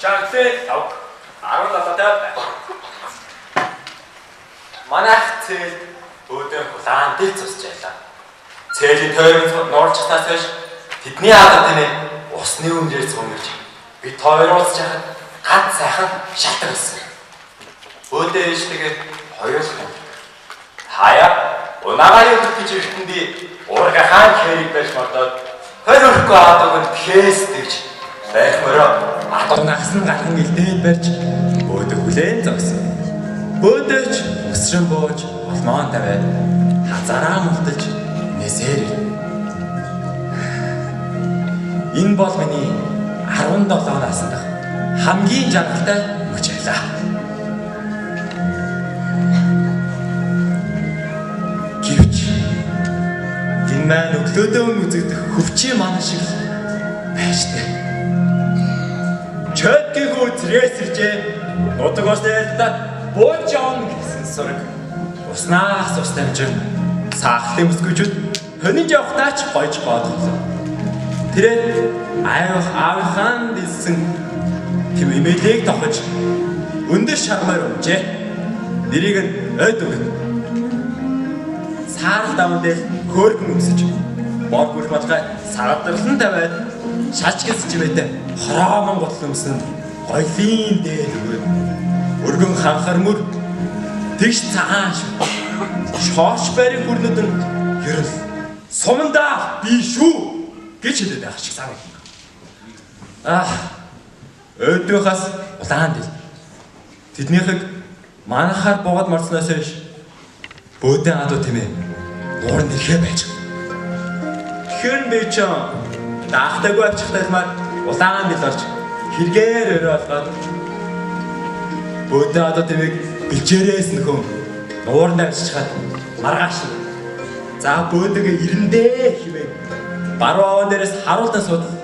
Чанхтэй тав 17 тав. Манайх цэл өөдөө хулаан дээр цусч байлаа. Цэлийн тойрон нуурч чатаас хойш тэдний аалга тэнэ усны өмнөр цунгаж бид хоёр уулзч хахад ганц сайхан шалтар өссөн. Өөдөө ээжтэйгээ хоёулах. Хаяа унагааны өдөр гэж эртэндий урга хаан хэрэг байж модоод хойр өрөхгүй аадаг нь тхээс тэгж байх мөрөө атуу нагсан гархан гэлдээд барьж өөдөө хүлээн зогсон. Өөдөөч өсрөн бууж олмоон тавиад хазараа мулталж нэсээр. Энэ бол миний 17 наснд хамгийн жаргалтай мөч байлаа. Гэвч энэ маань өглөөдөө үзэгдэх хөвчийн маань шиг байжтэй. Чөтгийгөө зэрэсэржээ нутагоос дээлдээ бууж явна гэсэн сураг. Уснаас ус дамжин саахлын өсгөжүүд хониж явахтаа ч гойж бодлоо. Тэрээр аавынхаа дилсэн тэм эмээлийг тохож өндөр шармаар өмжээ. Нэрийг нь ойд өгнө. Саарал даван дээр хөөргөн өмсөж бор бүрх малгай саадарлан тавиад шачгис чимээтэй хороомон гутал өмсөн гойлын дээр өгөө. Өргөн ханхар мөр тэгш цагаан шоош барийн хүрнүүд нь ерөл сумандаа би шүү гэж хэлээд байх шиг санаг. Өөдөөхөөс улаан дил. Тэднийхийг манахаар буугаад марснаас хойш бөөдөн адуу тэмээ нуурын нэрхээ байж. Тэгэхээр би ч даахтайгүй авчихтаймаар улаан дил орж хэрэгээр өрөө болгоод бөөдөн адуу тэмээг бэлчээрээс нөхөн нууранд авчичаад маргааш. За бөөдөг ирэндээ хивээ баруун аван дээрээс харуултан суудал.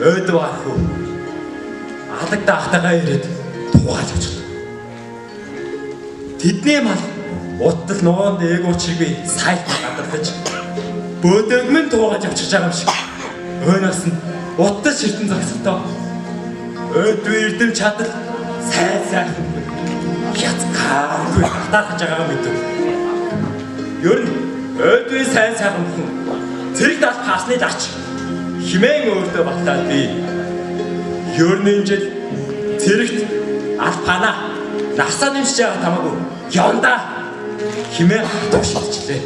Өөдөө архив адаг даахтайгаа ирээд тугааж очихлоо. Тэдний мал уттал нугуунд ээгүүчийг би сайлт гадарлаж бөөдөг минь тугааж авчиж байгаа юм шиг. Өөнөөс нь уттал ширтэн зогсолтоо. Өөдөө эрдэм чадал сайхан хязгааргүй хатаахж байгаа мэт. Ер нь өөдөө сайхан хүн зэрэг дал пасны дач химэн өөртөө батлаад би ер нь энэ жил зэрэгт алпана насаа нэмсэж байгаа тамаагүй явандаа химэн төвшөлчлээ.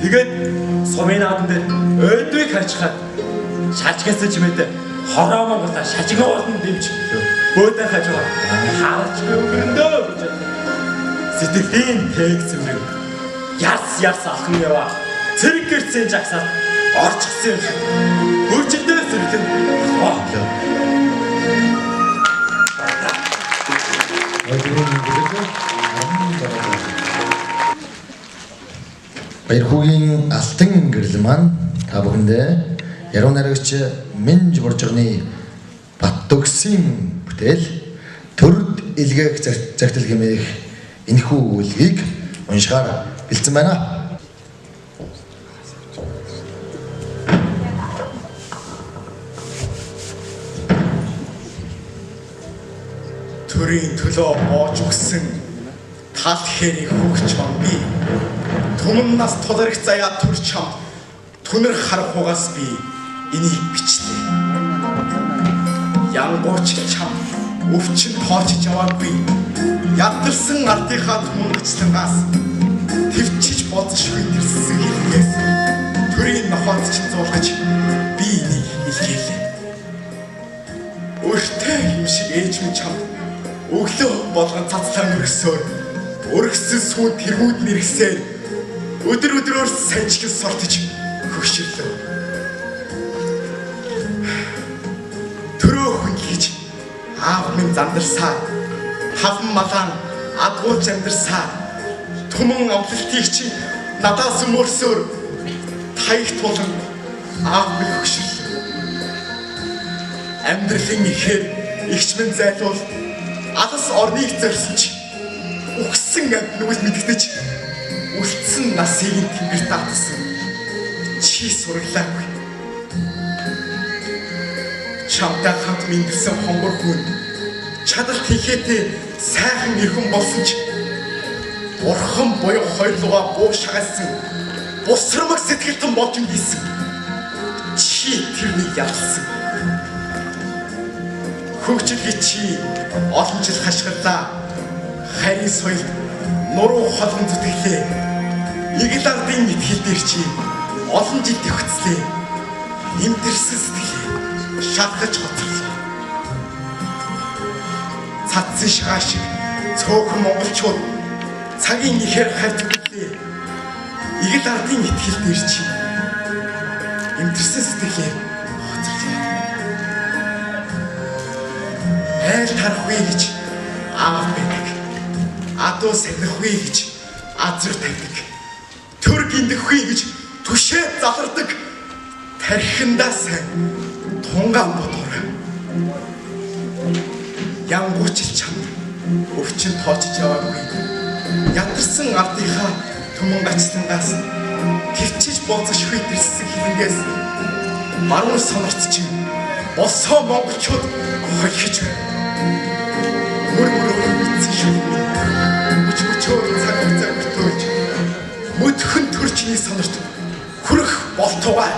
Тэгээд сумын наадан дээр өөдөөг хачхаад шажгасан чимээтэй хороомон гутаа шажигнуулан дэмжлөө. Бөөдөө хажгаа харж өнгөрөндөө гэж сэтгэлийн тээгцэмрэг яс алхан яваа цэрэг гэрцэн жагсаад орчихсан юм шиг хөржөндөө зэрэгэн болоо. Баярхуугийн алтан гэрэл маань та бүхэндээ яруу найрагч Минж Боржгоны Баттөгсийн бүтээл төрд илгээх загтал хэмээх энэхүү үйлгийг уншихаар бэлдсэн байна. Төрийн төлөө оож өгсөн тал хэрийг хөгч ам би түмэн нас туларх заяа төр чам түнэр харахугаас би энийг бичлээ. Янгууч чам өвчин тоочж яваагүй ядтарсан ардынхаа түмэнгчлангаас твчиж болзошгүй тэрсэн хэлгээс төрийн нохоод чинь зуулгаж би энийг илгээлээ. Өөртөө юм шиг ээж минь чамд өглөө болгон цацлан өргсөөр өргсөн сүүн тэргүүд нэргсээр өдрөөр санчгэн сортож хөгшөрлөө. Төрөө хүн гэж аав минь зандарсаа хавн малаан адгууч амьдарсаа түмэн амлалтыг чи надаас мөрсөөр таях тулан аав минь хөгшөрлөө. Амьдралын ихээр ихч минь зайлуул алс орныг зорьсон чи үхсэн нүгэл мэдгдэж үлдсэн насыг тэнгэр татсан чи сураглаагүй. чамтай хамт мэндэлсэн хонгор хүн чадалт хийхээтэй сайхан ирхэн болсон ч бурхан буюу хоёрлогоо буу шагаалсан бусрамаг сэтгэлтэн болж ийсэн чи тэрнийг ялсан хөгжил чи олон жил хашгирлаа харийн соёл нуруу холон зүтгэлээ игэл ардын итгэл дээр чи олон жил төвхцлээ имтэрсэн сэтгэлээ шалгаж гоцрлоо цадсан шгаа шиг цөөхөн монголчууд цагийн ихээр хайж үлээ игэл ардын итгэл дээр чи имтэрсэн сэтгэлээ гоцрлоо айл тарахгүй гэж аав байдаг адуу сахихгүй гэж азар тавьдаг төр гиндэггүй гэж түшээ залардаг тархиндаа сайн тунгаан бодор янгуучил чамд өвчин тоочж яваагүй ядарсан ардынхаа түмэн гацтангаас төвчж бооцож хүйдэрсэн хилэнгээс баруун сонорт чинь босоо монголчууд хойхиж мөрмөрөөр битсэн шүү мөчмөчөөр цаг бүтөөлж мөдхөн төрчний сонорт хүрэх болтугай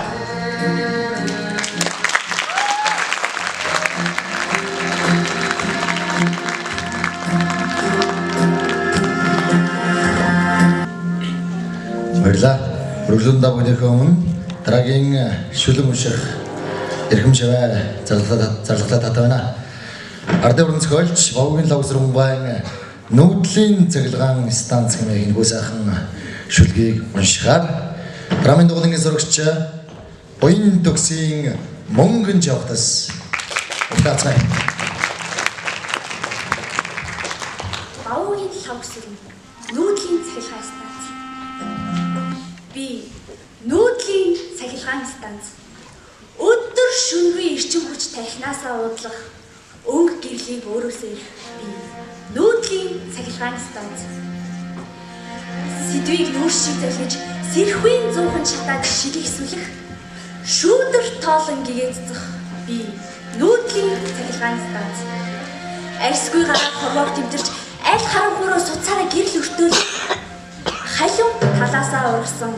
баярлалаа. Өргөлөндөө бүгдийнхээ өмнө дараагийн шүлэг унших эрхэм шаваа зарлахлаа татаа байна. Ардын уран зохиолч Бовгийн лавсрын байн нүүдлийн цахилгаан станц хэмээх энэ сайхан шүлгийг уншихаар драмын дугуулгын зурагч Буян төгсийн мөнгөн жавхтас утгаацгай. Бовгийн лавсрын нүүдлийн цахилгаан станц. Би нүүдлийн цахилгаан станц. Өдөр шөнөгүй эрчим хүч тархинасаа уудлах өнгө гэрлийг өөрөөсөө ирэх би нүүдлийн цахилгаан станц. Сэдвийг нүүр шиг залгиж сэрхүүн зуухан шатаад шигэгсүүлэх шүүдэр тоолон гэгээцэх би нүүдлийн цахилгаан станц. Арьсгүй гараа хомоог тэмдэрч аль харанхуураа суцаараа гэрэл өртөөлөх халуун талаасаа урсан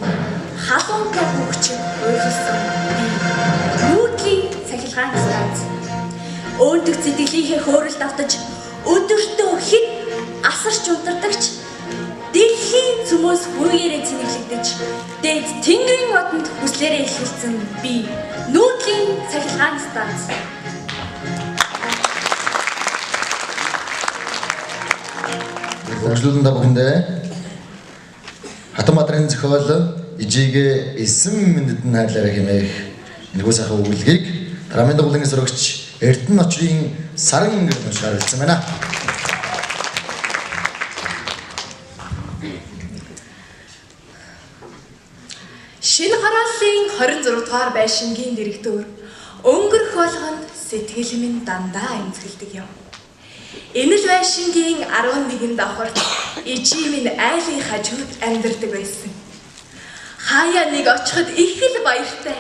халуун хөвч уйлсан би нүүдлийн цахилгаан станц. Өөндөг зэтгэлийнхээ хөөрөлд автаж өдөртөө хэд асарч унтардагч дэлхийн цөмөөс хүргээрээ цэнэглэгдэж дээд тэнгэрийн модонд хүслээрээ илэрсэн би нүүдлийн цахилгаан станц. Өргөлөндөө бүхэндээ Хатанбаатарын зохиол ижигээ эсэм мэндэд хайрлаарай хэмээх энэхүү сайхан өгүүлгийг драмын дугуулгын зурагч Эрдэнэ очрын саран гэрэл уншаар хэлсэн байна. Шинэ харааллын 26 дугаар байшингийн директор өнгөрөх болгонд сэтгэл минь дандаа эмзэгэлдэг юм. Энэ л байшингийн 11 давхарт ижи минь айлын хажууд амьдардаг байсан. Хаяа нэг очиход их л баяртай.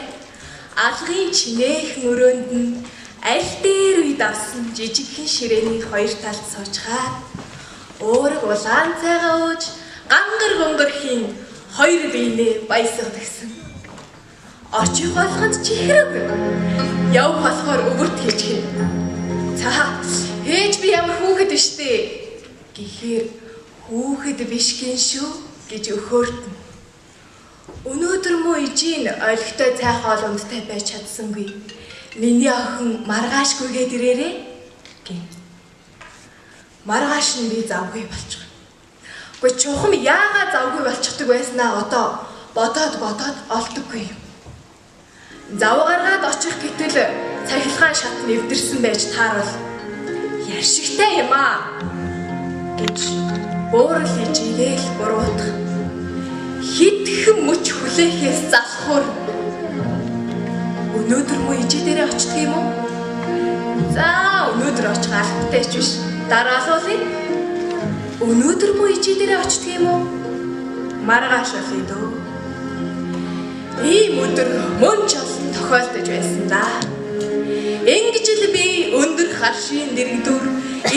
Алгын чинээх өрөөнд нь аль дээр үе давсан жижигхэн ширээний хоёр талд суучгаад өөрөг улаан цайгаа ууж гангар гонгорхийн хоёр биенээ баясгадагсан. Очих болгонд чихрэг. Яв болохоор өвөрт хийчихэ. За хээж би ямар хүүхэд штэ гэхээр хүүхэд биш гин шүү гэж өхөөртөн. Өнөөдөр муу ижийн ойлгохтой цай хоолундтай байж чадсангүй. Миний охин маргаашгүйгээд ирээрээ гин. Маргааш нь би завгүй болчих. Гэхдээ чухам яагаад завгүй болчихдаг байснаа одоо бодоод олдоггүй юм. Зав гаргаад очих гэтэл цахилгаан шат нэвдэрсэн байж таарвал яшигтай юм аа гэж буурал ижигээл буруутах. Хитгэн мөч хүлээхээс залхуур. Өнөөдөр муу ижи дээрээ очдөг юм уу? За өнөөдөр очих албатай ч биш. Дараа асуулъя. Өнөөдөр муу ижи дээрээ очдөг юм уу? Маргааш болъё дөө. Ийм өдөр мөн ч тохиолдож байсан да. Ингэж л харшийн дэрэгдүр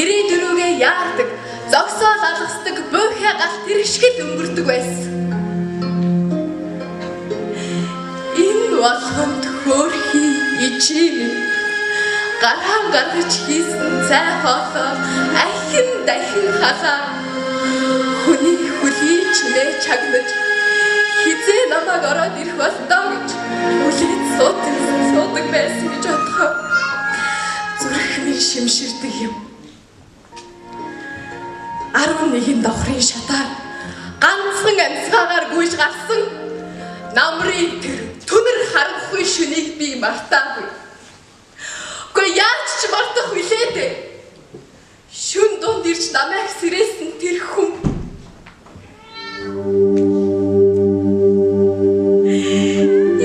ирээдүрүүгээ яардаг, зогсоол алгасдаг буйхаа галт тэршгэл өнгөрдөг байсан. Энэ болгонд хөөрхий ичим гараан гаргаж хийсэн цай хоолоо ахин дахин халаа хүний хүлий чимээ чагнаж хизээ намайг ороод ирэх болдоо гэж хүлээж суудаг байсан гэж бодохоо зүрх минь шимширдэг юм. 11 давхрын шатаар ганцхан амьсгаагаар гүйж гарсан намрын тэр түнэр харанхуй шөнийг би мартаагүй. Гэхдээ яаж ч мартах вүлээ дээ. Шүн дунд ирж намайг сэрээсэн тэр хүн.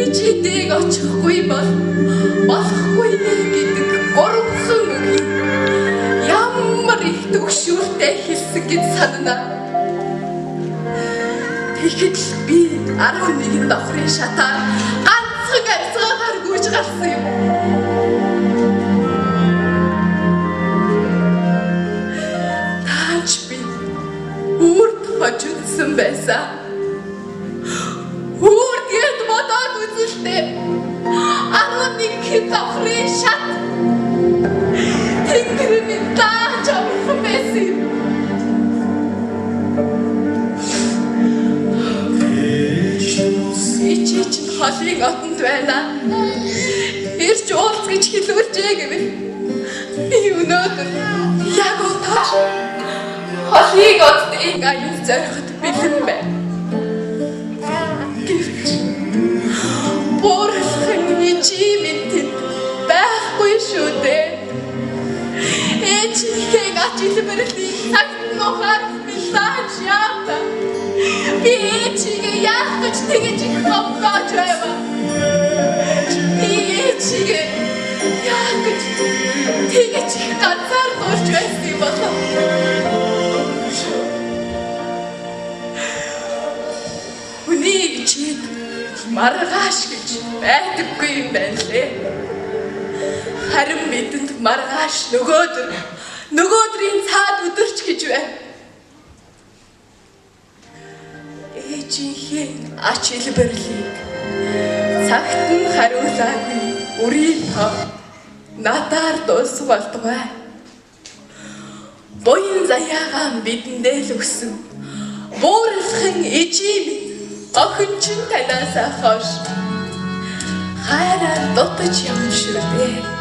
Ичидэг очихгүй болохгүй нэ гэдэг гурван үг ямар их төгшүүртэй хэлсэн гэж санана. Тэгэхэд би 11 давхрын шатаар ганцхан амьсгаагаар гүйж гарсан юм. Таач би үрд хожигдсан байсан. Үрдгээд бодоод үзэлтэй 11 давхрын шат тэнгэр минь тааж авах байсан юм. Ичиж холыг отонд байна. Ирж уулз гэж хэлүүлжээ гэвэл би өнөөдөр яг утгааш холыг отдыг аян зориход бэлэн байна. Борхон ичимэн тэнд байхгүй шүү дээ. Ээжийнхээ ачил бэрлийн цагт нухаар бэлдэж явна. Би ээжигээ яах гэж тэгэж их ховгоож байваа. Би ээжигээ яах гэж тэгэж их ганцаар дурж байсан юм болов. Хүний ичээд маргааш гэж байдаггүй юм байна лээ. Харин бидэнд маргааш нөгөөдрийн цаад өдөрч гэж байна. Ээжийнхээ ач илбэрлийг цагт нь хариулаагүй үрийн тоо надаар дуусах болтугай. Буян заяагаан бидэндээ л өгсөн буурлахын ижим охин чинь танаасаа хойш хайраар дутаж явна шүү дээ.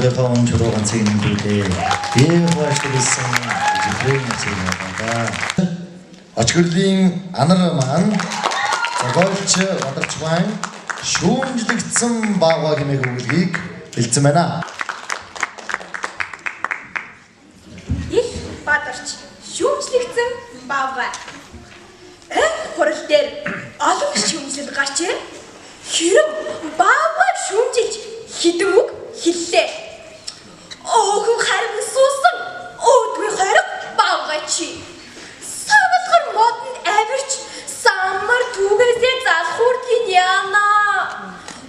오래가온 조로간 책임들에 대화하시겠습니다. 이제 책임입니다. Очгөрлөлийн анар маань зохиолч Бадарчмайн шүүмжлэгдсэн баавга хэмээх өгүүлгийг хэлсэн байна. Их Бадарч шүүмжлэгдсэн баавга. Хурал дээр олон шүүмжлэл гарчээ. Хэрэв баавга шүүмжилж хідэн үг хэллээ. Охин харин суусан өөдгүй хориг баавга чи. Савлгар модон авирч самар түгээсээ залхуурдгийн яана.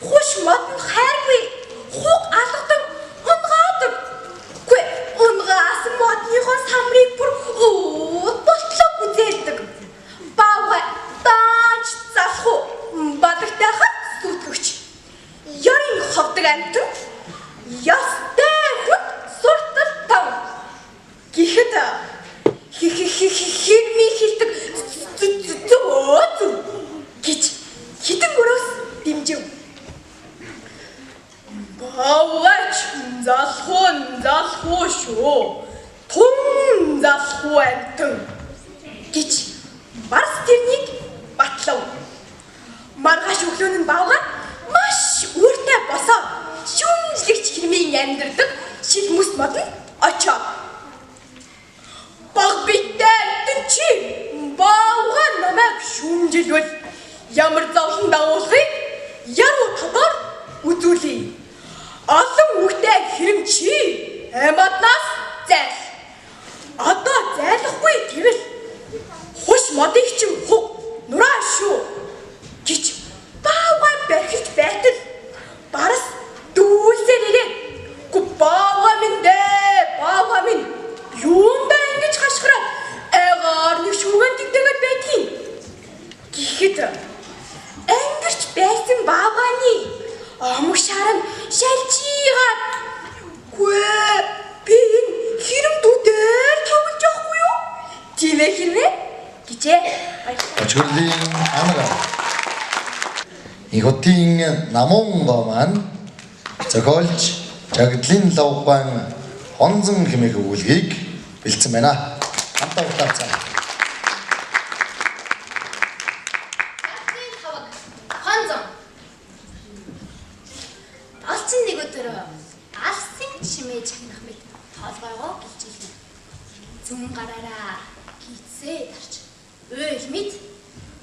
Хуш модон хайргүй хуг алгадаг унгаадаг. Гүй унгаасан модныхоо самрыг бүр болтлоо үзээдэг. хэрмий хилдэг зөө гэж хитэн өрөөс дэмжив. Бавгач залхуу шүү. Тун залхуу амтан гэж Барс тэрнийг батлав. Маргааш өглөө нь бавга маш үртэй босоод шүүмжлэгч хэрмийн амьдардаг шилмүс модонд очоод баг битээ чи бавга намайг шүүмжилвэл ямар зовлон дагуулахыг яруу тодор үзүүлье. Олон үгтэй хэрэм чи амаднаас зайл. Одоо зайлахгүй тэгвэл хуш модыг чинь хуг нураа шүү гэж бавга бархиж байтал Барс дүүлсээр ирээд бавга минь юундаа ингэж хашгираад эгаар нэг шүүгэн дэгдэгээд байдгийг гэхэд ангирч байсан бавганы омгшаар нь шалжигаад би энэ хэрэм дүүдээр тоглож явахгүй юу? Тийм ээ хэрвээ гэжээ. Очгөрлөлийн анга. Иготийн намун маань зохиолч Жагдлын лавгаан хонзон хэмээх өгүүлгийг бэлдсэн байна. Хамтаа удаацгаа. Хонзон. Алчин нэг өдөр алсын чимээж хинах мэт толгойгоо гэлжүүлнэ. Зүн гараараа гисээ тарч. Өөл мэд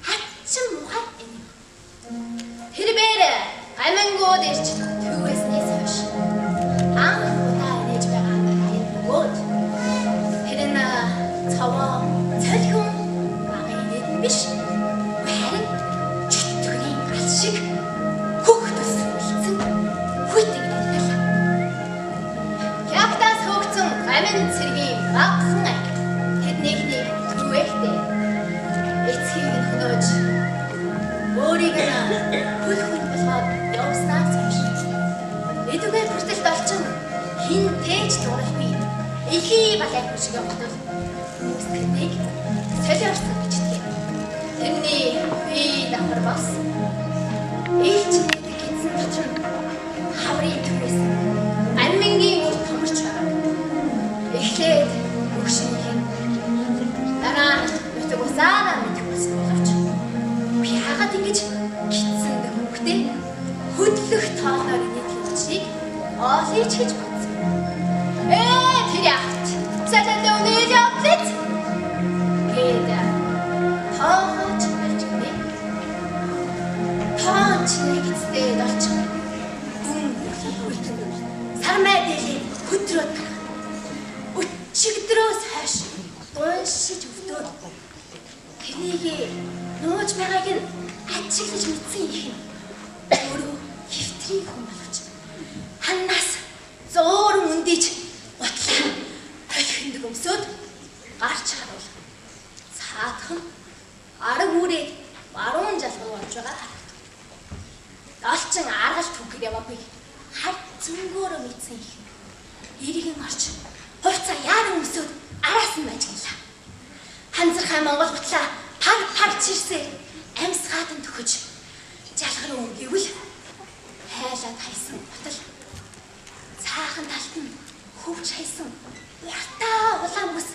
хатчин мухад энийг. Тэрбээр гамангууд ирж төвөөснээс хойш. Удаа нээж байгаа энэ нөгөөд. Тэрэн цаваа цалхин багын биш. Харин чөтгөрийн гал шиг хөхтөс хэлсэн хүйтэг байлаа. Ягтаас хөөгцөн гамин цэргийн багхан аг тэднийхний түрвэхтэй. Эцгийг нь хөнөөж өөрийг нь хөлхөд болгоод явснаас хойш. Эдүгээр хүртэл долчин хин тээж дууралгүй ихий балай шиг явагдав. Үсгнийг солиорсон гэж хэлдэг. Тэрний би давхар бас ээлжиний гидсэн дочин хаврын түвэс аммингийн үр томорч байгаа. Эхлээд өгшинхэн дараа нь нүтэг усаараа мэдхүүсэн боловч би хагаад ингэж гидсэн хөвгтэй хөдлөх тооноор нийтлэгчийг олж хийж бодсон. Тэр яахт цалин дэвнээ явлаа. Гэдэг тооч хэлчихвээ. Тооч нэгцтэй долчих. Сармай дэлий хөдрөөд өчигдрөөс хойш уншиж өвдөө. Тэрнийг нууж байгааг нь ажиглаж мэдсэн их юм. Өөрөө хөвтрийн хүн болгож ханаас зөөр үндиж ботлоо толхинд өмсөд гарч харуул. Цаадхан арга үрээд баруун жалгуу болж байгаа. Долчин аргалт түгэр яваагүй. Харт зөнгөөрөө мэдсэн их. Иргэн орч хувцаа яаран өмсөд араас нь ажиглаа. Ханзархай Монгол бутлаа пар чирсээр амьсгаад нь төхөж жалгар өнгөвэл хайлаад хайсан бутал. Цаахан талд нь хөвч хайсан уртаа улаан бүс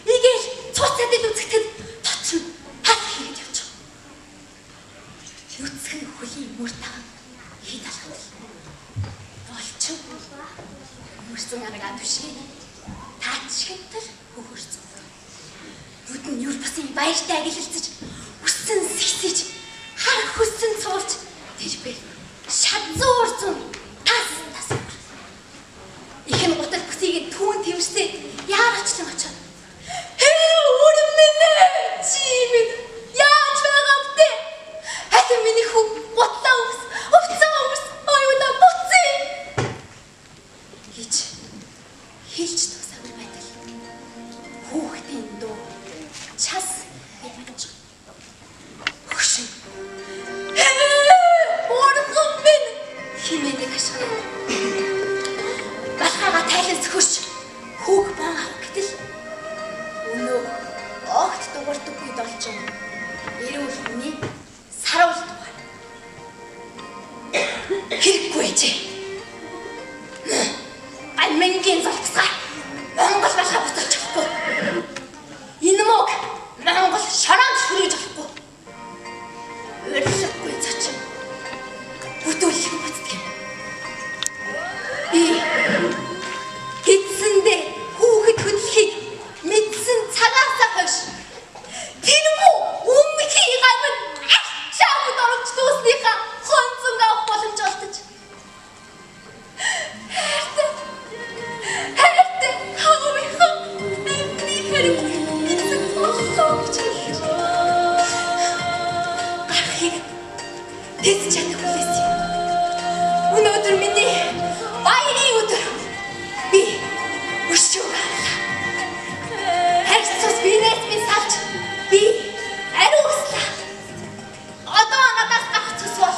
игээл цуцаад үзэгдэхэд тоцно тал хийгээд явж байгаа. Нүцгэн хөлийн мөртаан хий талхад. Болчин мөрсөн арга түшиг таачгтал хөхөрцөн. Нүдэн юр басан баяртай ажилэлцэж үссэн сэгсэж хар хөссөн цуулж тэрбээ шадзуурцун тас. Ихэн гутал бүсийг түүн тэмстэй яарчлан очоод өрөм минь чи минь яаж байгаа вэ? Хатан миний хүү гутлаа өвс хувцаа өвс оюуна буцъя гэж хэлж тусаагүй байтал хүүхдийн дуу час гэж хөшин өргөм минь химэдэг ашиг Балхаага тайлан зөвхөрч хүүг бон авах гэтэл өнөө дуурдаггүй должин. Эрүүл хүний саруулт тухай. Хэрэггүй ээжээ. Альмэнгийн золцгай Монгол байхаа буцаж чадахгүй. Энэ мөг Монгол шараанд хүрэж чадахгүй. Өөрчлөхгүй цаач. Бүтүүлэх бүтдэг юм. Би эцэндээ хүүхэд хөдлөхийг мэдсэн цагаасаа хойш тэрмүү өмнөхий гамд ачаамд орж дуусныхаа хонцонг авах боломж олдож. Хайртай хаврынхаа бидний хэрэг эцэг болсооч. Гарахыг тэс чадахгүй байсан. Өнөөдөр миний баярын өдөр. Би өшөө гарлаа. Хайрцус бинээс би салж би ариуслаа. Одоо надаас гах цус бол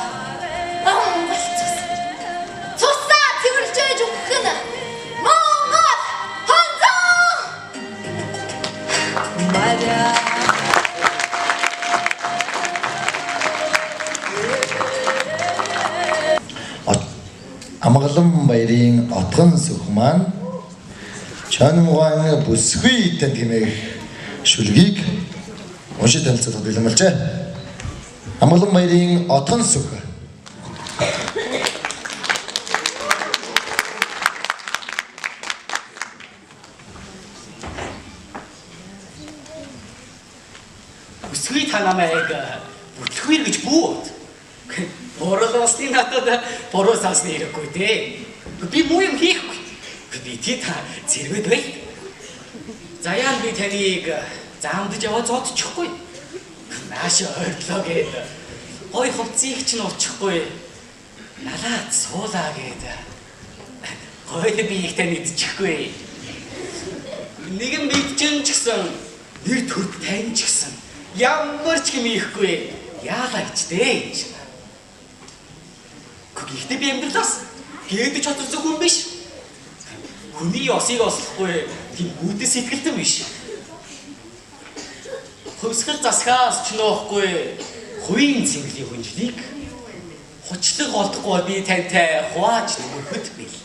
Монгол цус. Цусаа цэвэрлжээж өгөх нь Монгол хонцоо. Амгалан баярын отгон сүх маань Чанмугаан бүсгүй тань хэмээх шүлгийг уншиж танилцуулахад бэлэмэлжээ. Амгалан баярын отгон сүх. Бүсгүй та намайг бүтлгүй гэж бууд. Борлосны надад боросасны хэрэггүй дээ. Би муу юм хийхгүй. Би та зэрвэд бай. Заяан би таныг заамдж яваа зодчихгүй. Нааш ойрлоо гээд гой хувцсыг ч нуучихгүй. Налаад суулаа гээд гой би их таныг идчихгүй. Нэгэн бидчин ч гэсэн нэг төрд тань ч гэсэн ямар ч юм ихгүй. Яалаа гэж дээ. Гэхдээ би амьдралаас гээд чадсан хүн биш. Хүний осыг ослохгүй тийм гүйтэ сэтгэлтэн биш. Хөвсгөл засгаас ч нөөхгүй хувийн цэнгэлийн хүнжлийг хучлаг олдохгүй би тантай хувааж нөгөхөд бил.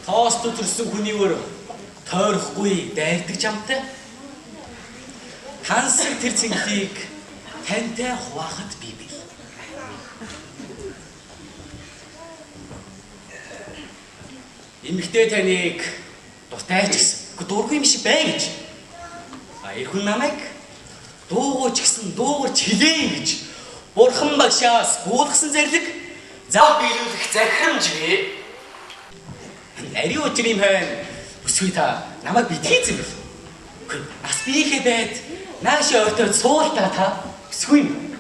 Тоос төрсөн хүний өр тойрохгүй дайрдаг чамтай. Хансаг тэр цэнгэлийг тантай хуваахад би бил. Эмэгтэй таныг дутаач гэсэн. Дургүй юм шиг бай гэж. Эр хүн намайг дуугууч гэсэн дуугарч хэлээ гэж. Бурхан багшаас буулгасан зарлиг зав биелүүлэх захирамж бий. Ариун өдрийн хойно бүсгүй та намайг битгийцэн бил. Бас биихээ байд нааш ойртоод суултаа та бүсгүй юм.